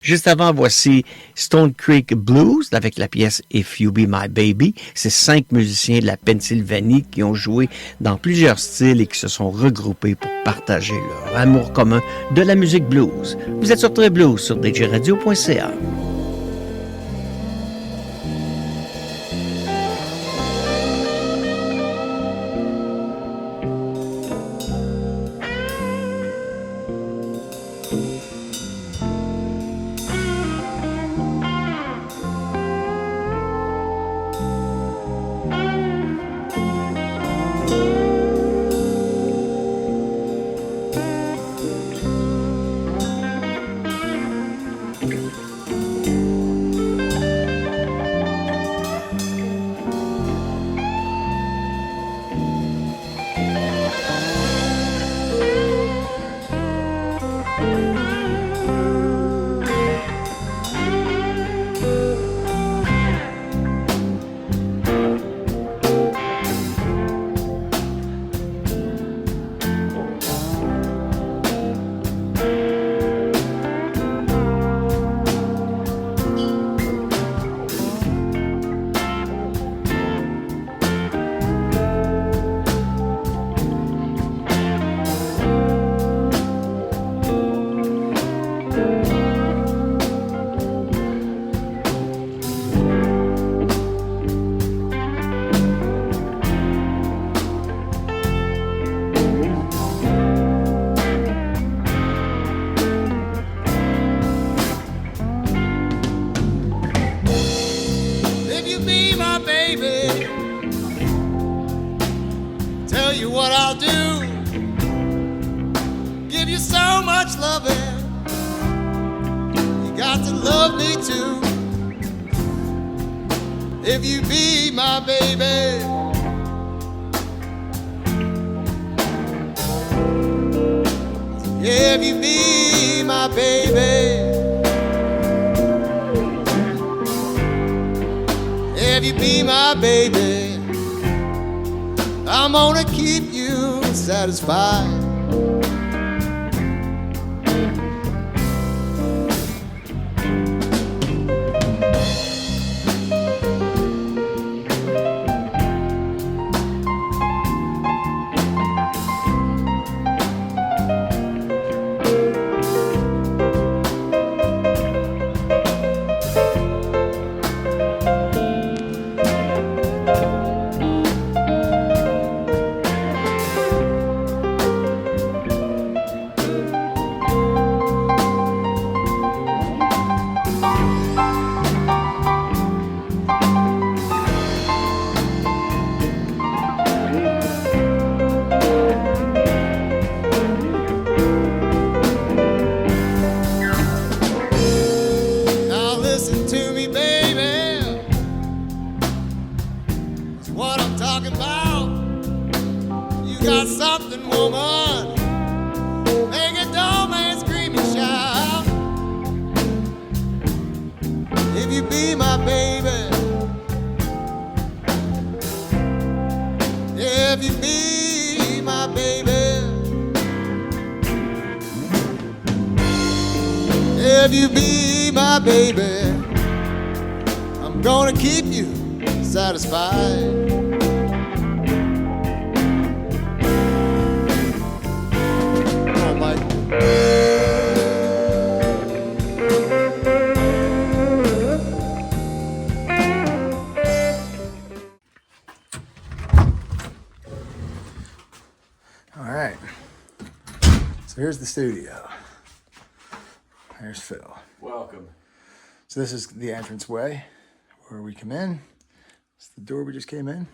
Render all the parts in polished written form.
Juste avant, voici Stone Creek Blues avec la pièce If You Be My Baby. C'est 5 musiciens de la Pennsylvanie qui ont joué dans plusieurs styles et qui se sont regroupés pour partager leur amour commun de la musique blues. Vous êtes sur Très Blues sur djradio.ca. Satisfied. Here's the studio. Here's Phil. Welcome. So this is the entranceway where we come in. It's the door we just came in.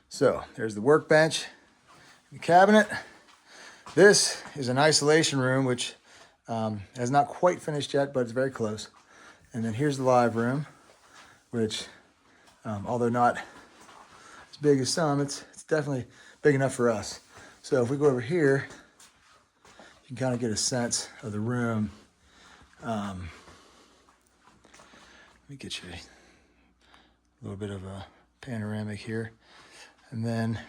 So there's the workbench, the cabinet. This is an isolation room, which has not quite finished yet, but it's very close. And then here's the live room, which, although not as big as some, it's definitely big enough for us. So if we go over here, you can kind of get a sense of the room. Let me get you a little bit of a panoramic here. And then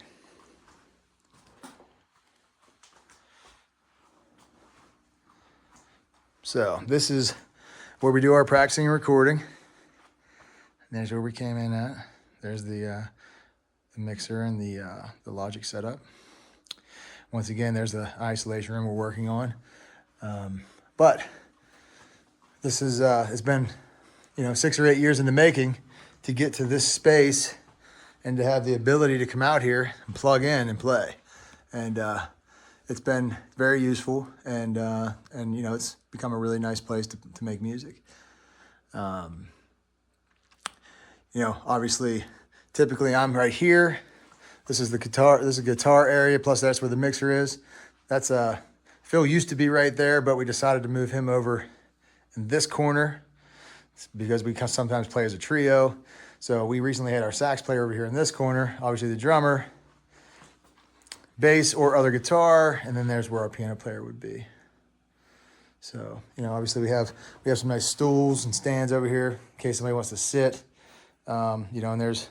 so this is where we do our practicing and recording. And there's where we came in at. There's the mixer and the Logic setup. Once again, there's the isolation room we're working on. But this is it's been 6 or 8 years in the making to get to this space and to have the ability to come out here and plug in and play. And it's been very useful, and it's become a really nice place to make music. Obviously, typically I'm right here. This is the guitar. This is a guitar area. Plus, that's where the mixer is. That's Phil used to be right there, but we decided to move him over in this corner because we sometimes play as a trio. So we recently had our sax player over here in this corner. Obviously, the drummer, bass or other guitar, and then there's where our piano player would be. So obviously we have some nice stools and stands over here in case somebody wants to sit. And there's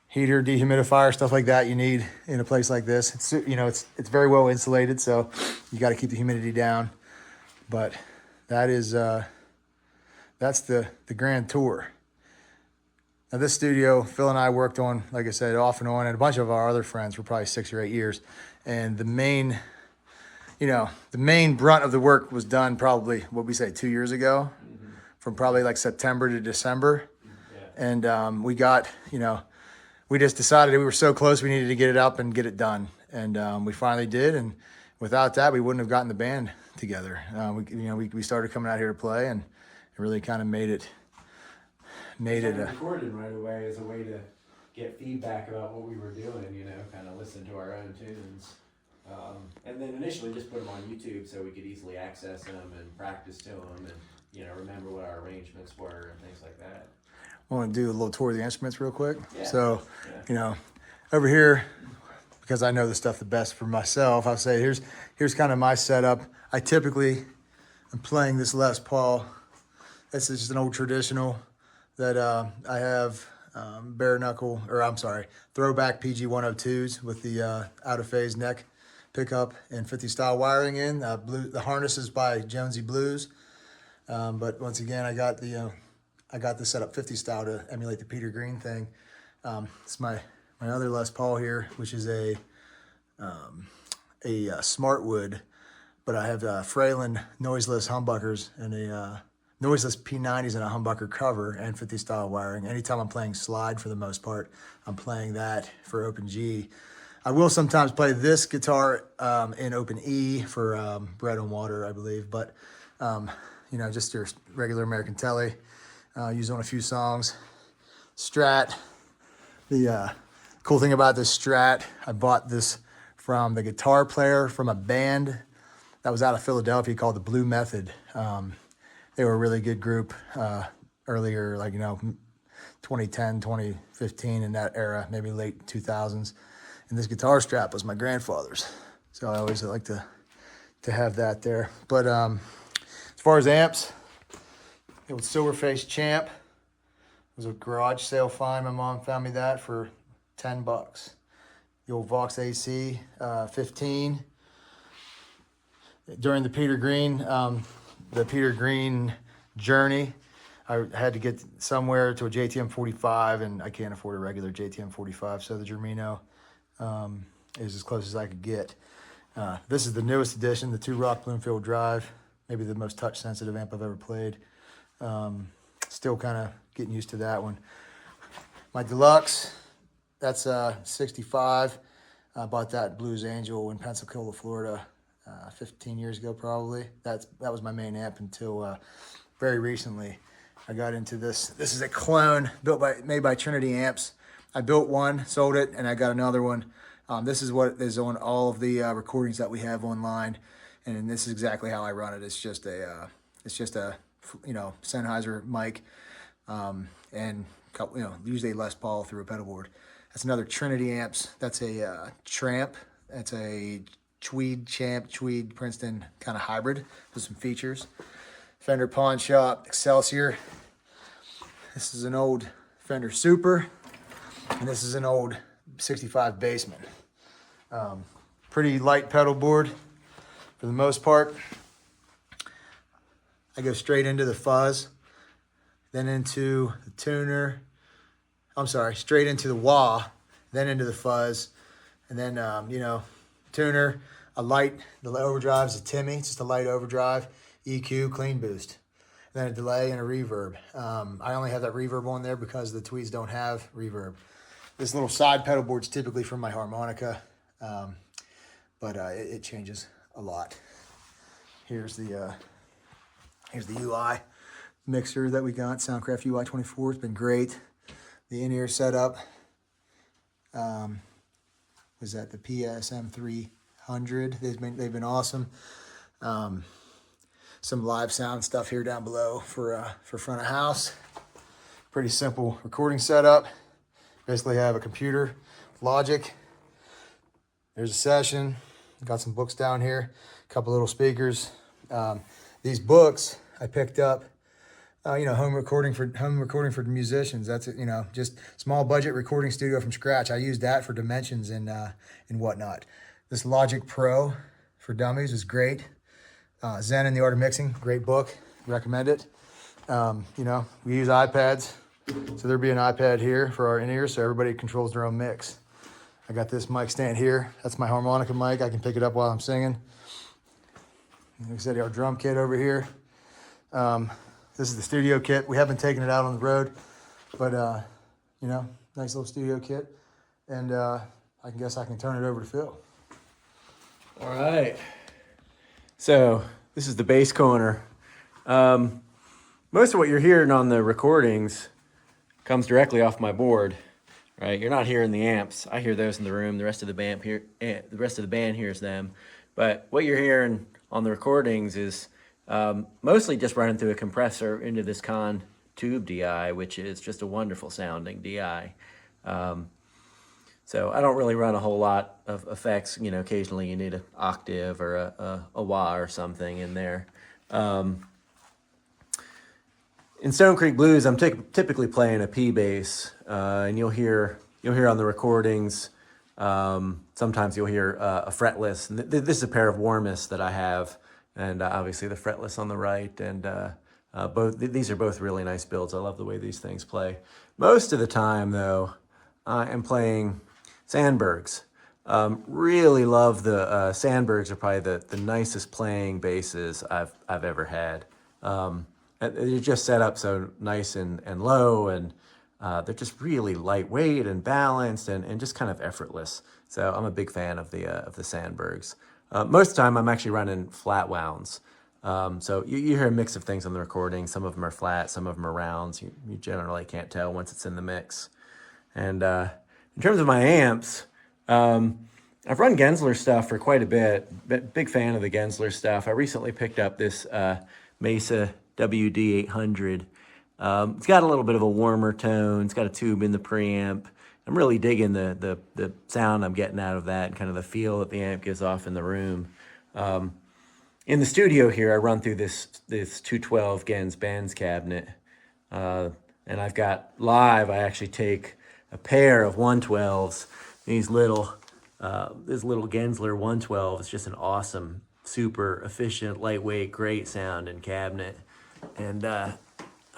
heater, dehumidifier, stuff like that you need in a place like this. It's very well insulated, so you got to keep the humidity down. But that's the grand tour. Now this studio, Phil and I worked on, like I said, off and on, and a bunch of our other friends for probably 6 or 8 years. And the main brunt of the work was done probably, 2 years ago, from probably like September to December. Yeah. And we just decided we were so close, we needed to get it up and get it done. And we finally did. And without that, we wouldn't have gotten the band together. We started coming out here to play, and it really kind of made it. Recorded right away as a way to get feedback about what we were doing. Kind of listen to our own tunes, and then initially just put them on YouTube so we could easily access them and practice to them, and remember what our arrangements were and things like that. I want to do a little tour of the instruments real quick. Yeah. So, over here, because I know the stuff the best for myself, I'll say here's kind of my setup. I typically am playing this Les Paul. This is just an old traditional that I have Throbak PG102s with the out of phase neck pickup and 50 style wiring in. The harness is by Jonesy Blues, but once again I got the setup 50 style to emulate the Peter Green thing. It's my other Les Paul here, which is a Smartwood, but I have Fralin noiseless humbuckers and a noiseless P90s and a humbucker cover and 50 style wiring. Anytime I'm playing slide, for the most part, I'm playing that for open G. I will sometimes play this guitar in open E for Bread and Water, I believe. But, just your regular American Tele. Use on a few songs. Strat. The cool thing about this Strat, I bought this from the guitar player from a band that was out of Philadelphia called the Blue Method. They were a really good group earlier, 2010, 2015, in that era, maybe late 2000s. And this guitar strap was my grandfather's. So I always like to have that there. But as far as amps, the old Silverface Champ. It was a garage sale find. My mom found me that for $10. The old Vox AC 15. During the Peter Green journey, I had to get somewhere to a JTM 45, and I can't afford a regular JTM 45, so the Germino is as close as I could get. This is the newest edition, the 2-rock Bloomfield drive, maybe the most touch-sensitive amp I've ever played. Still kind of getting used to that one. My Deluxe, that's 65. I bought that at Blues Angel in Pensacola, Florida, 15 years ago probably. That was my main amp until very recently. I got into this. This is a clone made by Trinity amps. I built one, sold it, and I got another one. This is what is on all of the recordings that we have online, and this is exactly how I run it. It's just a Sennheiser mic, and usually Les Paul through a pedal board. That's another Trinity amps. That's a Tramp. That's a Tweed Princeton kind of hybrid with some features. Fender Pawnshop, Excelsior. This is an old Fender Super, and this is an old 65 Bassman. Pretty light pedal board for the most part. I go straight into the fuzz. then into the tuner. I'm sorry, straight into the wah, then into the fuzz, and then, you know, tuner, a light, the overdrive is a Timmy, it's just a light overdrive, EQ, clean boost, and then a delay and a reverb. I only have that reverb on there because the Tweeds don't have reverb. This little side pedal board's typically from my harmonica, but it changes a lot. Here's the UI mixer that we got, Soundcraft UI 24. It's been great. The in-ear setup was at the PSM 300. They've been awesome. Some live sound stuff here down below for front of house. Pretty simple recording setup. Basically have a computer, Logic. There's a session. Got some books down here. A couple little speakers. These books I picked up. You know, home recording for musicians. That's it. You know, just small budget recording studio from scratch. I use that for dimensions and whatnot. This Logic Pro for Dummies is great. Zen and the Art of Mixing, great book. Recommend it. You know, we use iPads, so there'll be an iPad here for our in-ears, so everybody controls their own mix. I got this mic stand here. That's my harmonica mic. I can pick it up while I'm singing. Like I said, our drum kit over here. This is the studio kit. We haven't taken it out on the road, but, you know, nice little studio kit. And I guess I can turn it over to Phil. All right. So this is the bass corner. Most of what you're hearing on the recordings comes directly off my board, right? You're not hearing the amps. I hear those in the room. The rest of the band hears them. But what you're hearing on the recordings is mostly just running through a compressor into this Con Tube DI, which is just a wonderful sounding DI. So I don't really run a whole lot of effects. You know, occasionally you need an octave or a wah or something in there. In Stone Creek Blues, I'm typically playing a P bass, and you'll hear on the recordings. Sometimes you'll hear a fretless. This is a pair of Warmists that I have. And obviously the fretless on the right, and these are both really nice builds. I love the way these things play. Most of the time, though, I am playing Sandbergs. Really love the Sandbergs. Are probably the nicest playing basses I've ever had. They're just set up so nice and low, and they're just really lightweight and balanced and just kind of effortless. So I'm a big fan of the Sandbergs. Most of the time, I'm actually running flat wounds. So you hear a mix of things on the recording. Some of them are flat, some of them are rounds. You generally can't tell once it's in the mix. And in terms of my amps, I've run Gensler stuff for quite a bit. Big fan of the Gensler stuff. I recently picked up this Mesa WD-800. It's got a little bit of a warmer tone. It's got a tube in the preamp. I'm really digging the sound I'm getting out of that and kind of the feel that the amp gives off in the room. In the studio here, I run through this 212 Gens Benz cabinet. And I've got live, I actually take a pair of 112s. This little Gensler 112 is just an awesome, super efficient, lightweight, great sound and cabinet. And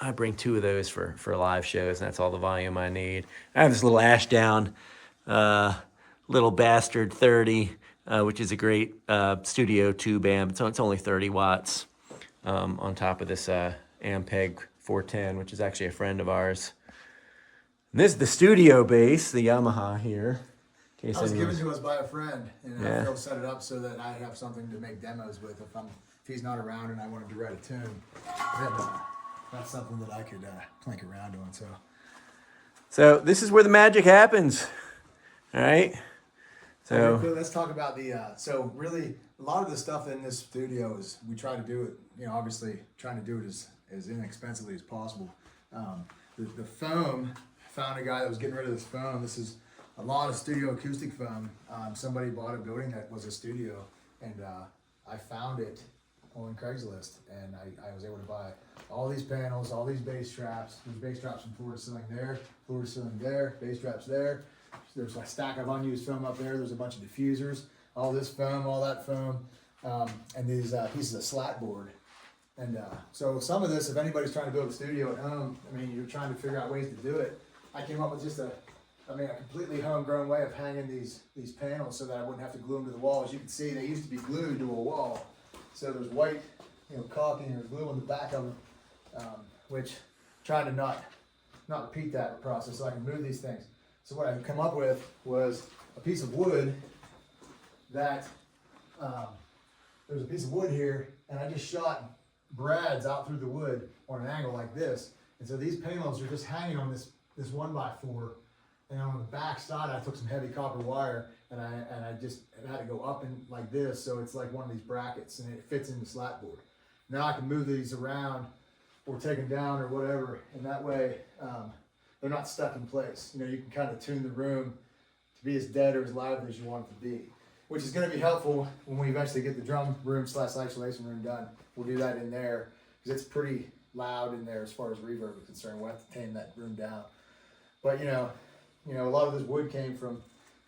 I bring two of those for live shows, and that's all the volume I need. I have this little Ashdown little bastard 30, which is a great studio tube amp. It's only 30 watts on top of this Ampeg 410, which is actually a friend of ours. And this is the studio bass, the Yamaha here. It was given to us by a friend, and Phil set it up so that I have something to make demos with if he's not around and I wanted to write a tune. That's something that I could plink around on. So this is where the magic happens. All right. So okay, let's talk about the. So really, a lot of the stuff in this studio is we try to do it. You know, obviously trying to do it as inexpensively as possible. The foam. Found a guy that was getting rid of this foam. This is a lot of studio acoustic foam. Somebody bought a building that was a studio, and I found it on Craigslist, and I was able to buy all these panels, all these bass straps. There's bass straps from floor to ceiling there, floor to ceiling there, bass straps there. There's a stack of unused foam up there. There's a bunch of diffusers, all this foam, all that foam, and these pieces of slat board And so some of this, if anybody's trying to build a studio at home, I mean, you're trying to figure out ways to do it. I came up with just a completely homegrown way of hanging these panels so that I wouldn't have to glue them to the wall. As you can see, they used to be glued to a wall. So there's white, caulking or glue on the back of them, which trying to not repeat that process so I can move these things. So what I come up with was a piece of wood that, there's a piece of wood here, and I just shot brads out through the wood on an angle like this. And so these panels are just hanging on this 1x4. And on the back side, I took some heavy copper wire and I had to go up and like this. So it's like one of these brackets and it fits in the slat board. Now I can move these around or take them down or whatever. And that way, they're not stuck in place. You can kind of tune the room to be as dead or as lively as you want it to be, which is going to be helpful when we eventually get the drum room / isolation room done. We'll do that in there because it's pretty loud in there as far as reverb is concerned. We'll have to tame that room down. But a lot of this wood came from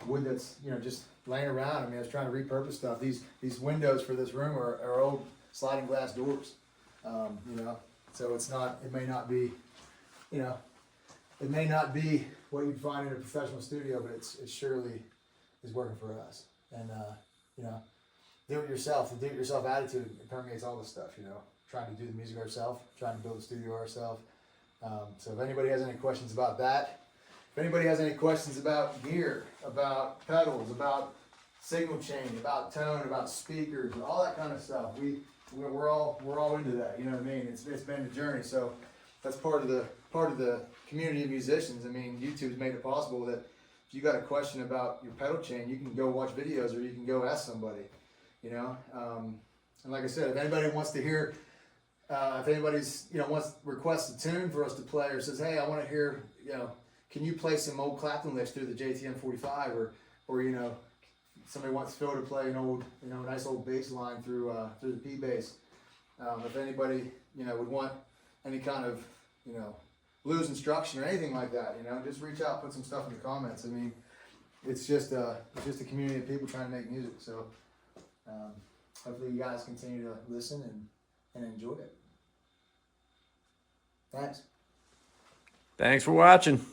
wood that's just laying around. I mean, I was trying to repurpose stuff. These windows for this room are old sliding glass doors. So it's not. It may not be. It may not be what you'd find in a professional studio, but it surely is working for us. And do it yourself. The do it yourself attitude permeates all this stuff. Trying to do the music ourselves, trying to build the studio ourselves. So if anybody has any questions about that. If anybody has any questions about gear, about pedals, about signal chain, about tone, about speakers, all that kind of stuff, we're all into that. You know what I mean? It's been a journey. So that's part of the community of musicians. I mean, YouTube's made it possible that if you got a question about your pedal chain, you can go watch videos or you can go ask somebody. And like I said, if anybody wants to hear, if anybody's requests a tune for us to play or says, hey, I want to hear, can you play some old Clapton licks through the JTM 45 or somebody wants Phil to play an old, nice old bass line through the P bass. If anybody, would want any kind of, blues instruction or anything like that, just reach out, put some stuff in the comments. I mean, it's just a community of people trying to make music. So hopefully you guys continue to listen and enjoy it. Thanks. Thanks for watching.